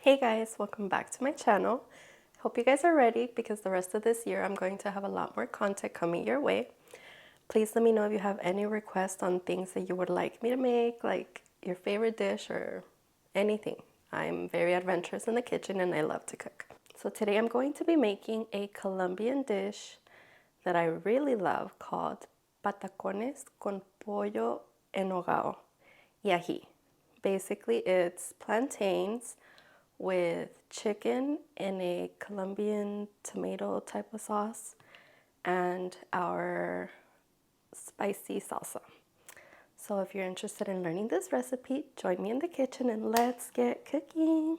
Hey guys, welcome back to my channel. Hope you guys are ready because the rest of this year I'm going to have a lot more content coming your way. Please let me know if you have any requests on things that you would like me to make, like your favorite dish or anything. I'm very adventurous in the kitchen and I love to cook. So today I'm going to be making a Colombian dish that I really love called Patacones con Pollo en Ogao y ají. Basically, it's plantains with chicken in a Colombian tomato type of sauce and our spicy salsa. So if you're interested in learning this recipe, join me in the kitchen and let's get cooking.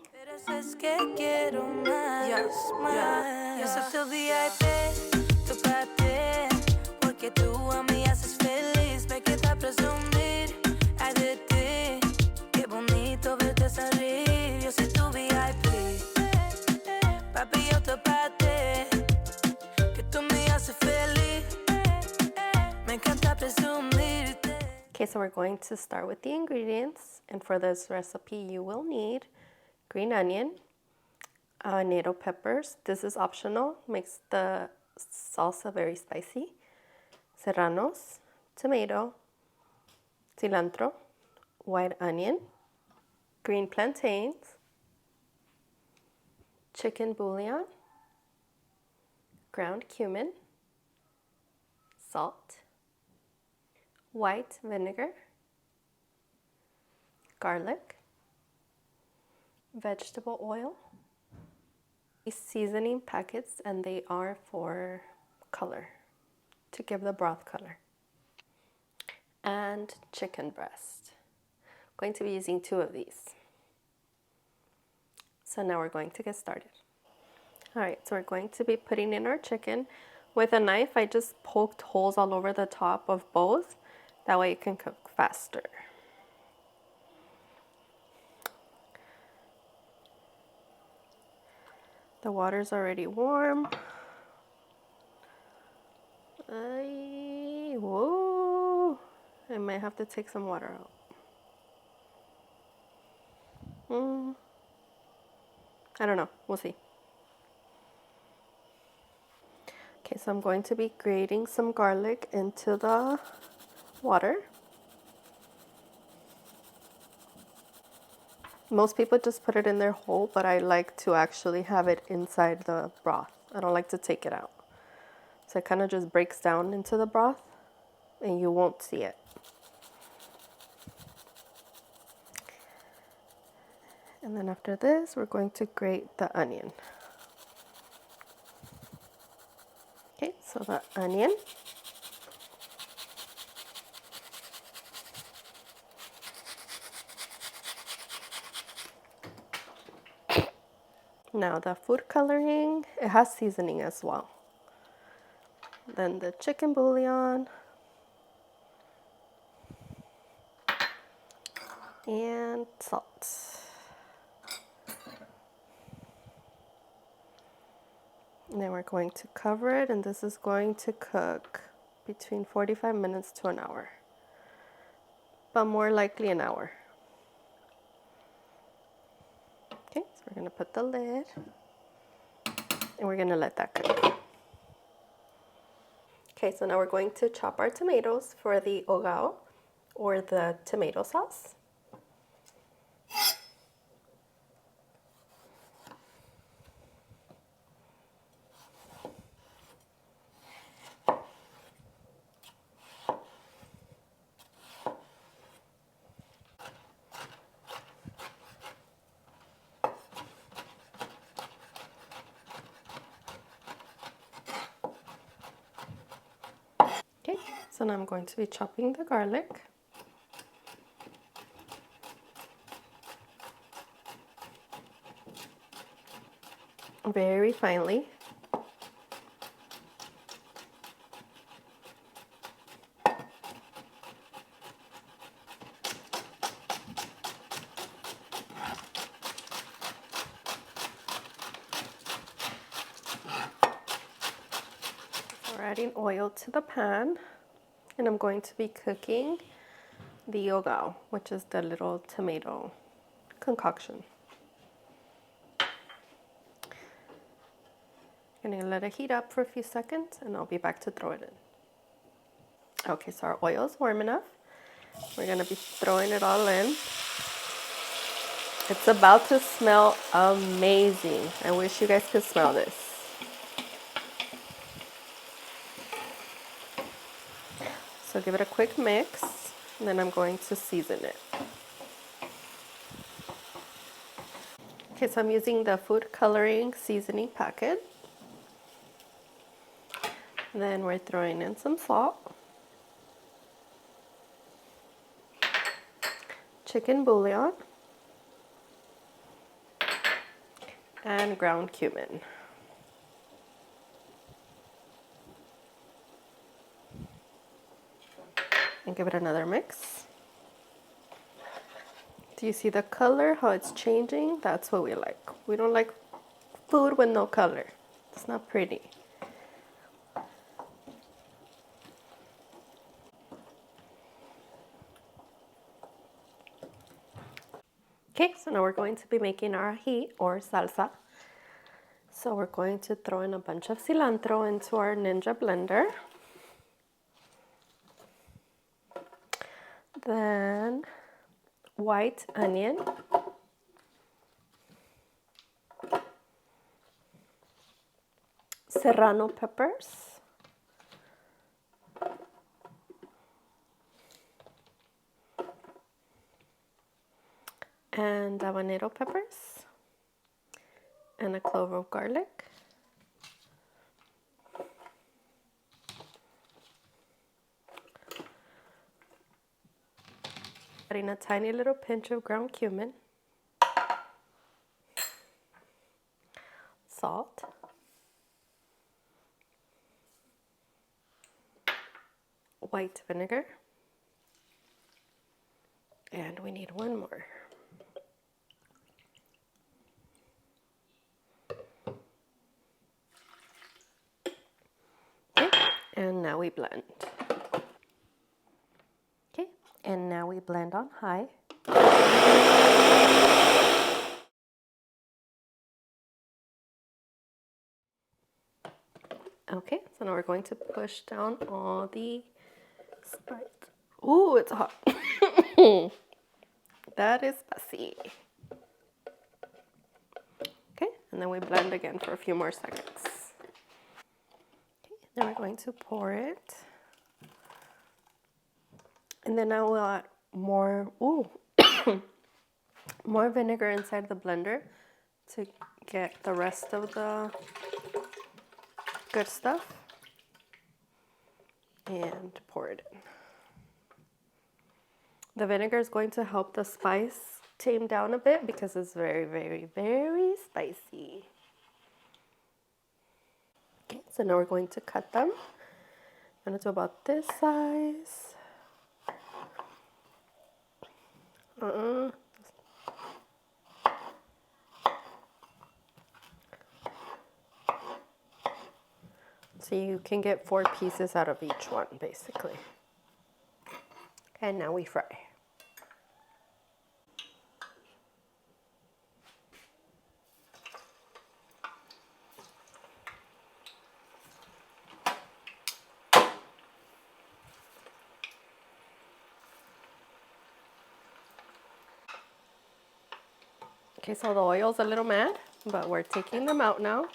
Okay, so we're going to start with the ingredients, and for this recipe you will need green onion, habanero peppers, this is optional, makes the salsa very spicy, serranos, tomato, cilantro, white onion, green plantains, chicken bouillon, ground cumin, salt, white vinegar, garlic, vegetable oil, seasoning packets, and they are for color, to give the broth color, and chicken breast. I'm going to be using 2 of these. So now we're going to get started. Alright, so we're going to be putting in our chicken. With a knife, I just poked holes all over the top of both. That way it can cook faster. The water's already warm. Whoa! I might have to take some water out. I don't know. We'll see. Okay, so I'm going to be grating some garlic into the water. Most people just put it in there whole, but I like to actually have it inside the broth. I don't like to take it out. So it kind of just breaks down into the broth and you won't see it. And then after this, we're going to grate the onion. Okay, so the onion. Now the food coloring, it has seasoning as well. Then the chicken bouillon. And salt. And then we're going to cover it, and this is going to cook between 45 minutes to an hour. But more likely an hour. Okay, so we're gonna put the lid and we're gonna let that cook. Okay, so now we're going to chop our tomatoes for the Ogao or the tomato sauce. Okay, so now I'm going to be chopping the garlic. Very finely. We're adding oil to the pan, and I'm going to be cooking the Ogao, which is the little tomato concoction. I'm gonna let it heat up for a few seconds and I'll be back to throw it in. Okay, so our oil is warm enough. We're gonna be throwing it all in. It's about to smell amazing. I wish you guys could smell this. So give it a quick mix, and then I'm going to season it. Okay, so I'm using the food coloring seasoning packet. Then we're throwing in some salt, chicken bouillon, and ground cumin. And give it another mix. Do you see the color, how it's changing? That's what we like. We don't like food with no color. It's not pretty. Okay, so now we're going to be making our ají or salsa. So we're going to throw in a bunch of cilantro into our Ninja blender. Then white onion. Serrano peppers. And habanero peppers. And a clove of garlic. Adding a tiny little pinch of ground cumin. Salt. White vinegar. And we need one more. Okay, and now we blend. Okay, and now we blend on high. Okay, so now we're going to push down all the spice. Ooh, it's hot. That is spicy. Okay, and then we blend again for a few more seconds. Okay, then we're going to pour it. And then now we'll add more, more vinegar inside the blender to get the rest of the good stuff. And pour it in. The vinegar is going to help the spice tame down a bit because it's very, very, very spicy. Okay, so now we're going to cut them. I'm going to do about this size. So you can get 4 pieces out of each one, basically. And now we fry. Okay, so the oil's a little mad, but we're taking them out now.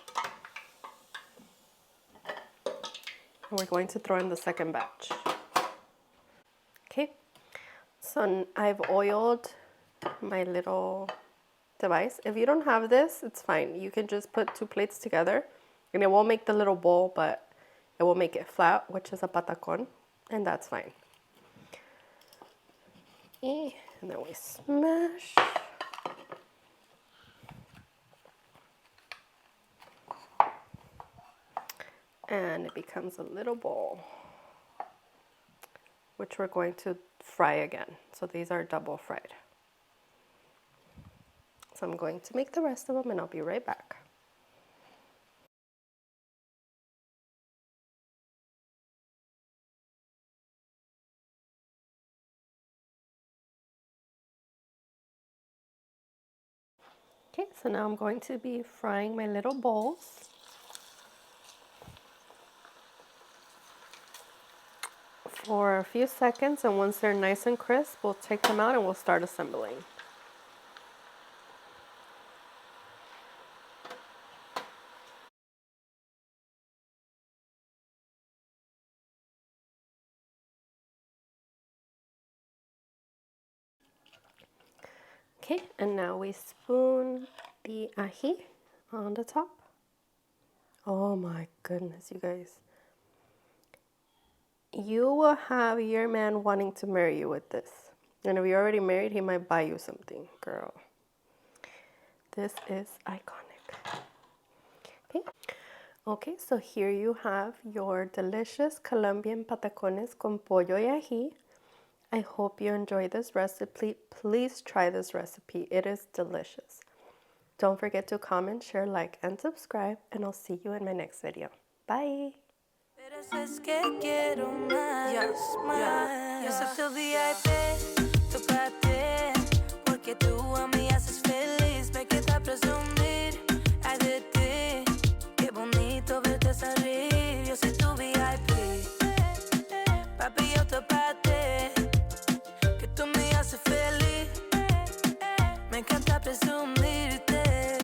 And we're going to throw in the second batch. Okay, so I've oiled my little device. If you don't have this, it's fine. You can just put 2 plates together and it won't make the little bowl, but it will make it flat, which is a patacon, and that's fine. And then we smash. And it becomes a little bowl, which we're going to fry again. So these are double fried. So I'm going to make the rest of them and I'll be right back. Okay, so now I'm going to be frying my little bowls. for a few seconds, and once they're nice and crisp, we'll take them out and we'll start assembling. Okay, and now we spoon the ají on the top. Oh my goodness, you guys. You will have your man wanting to marry you with this. And if you're already married, he might buy you something, girl. This is iconic. Okay. Okay, so here you have your delicious Colombian patacones con pollo y ají. I hope you enjoy this recipe. Please try this recipe. It is delicious. Don't forget to comment, share, like, and subscribe, and I'll see you in my next video. Bye! Papi,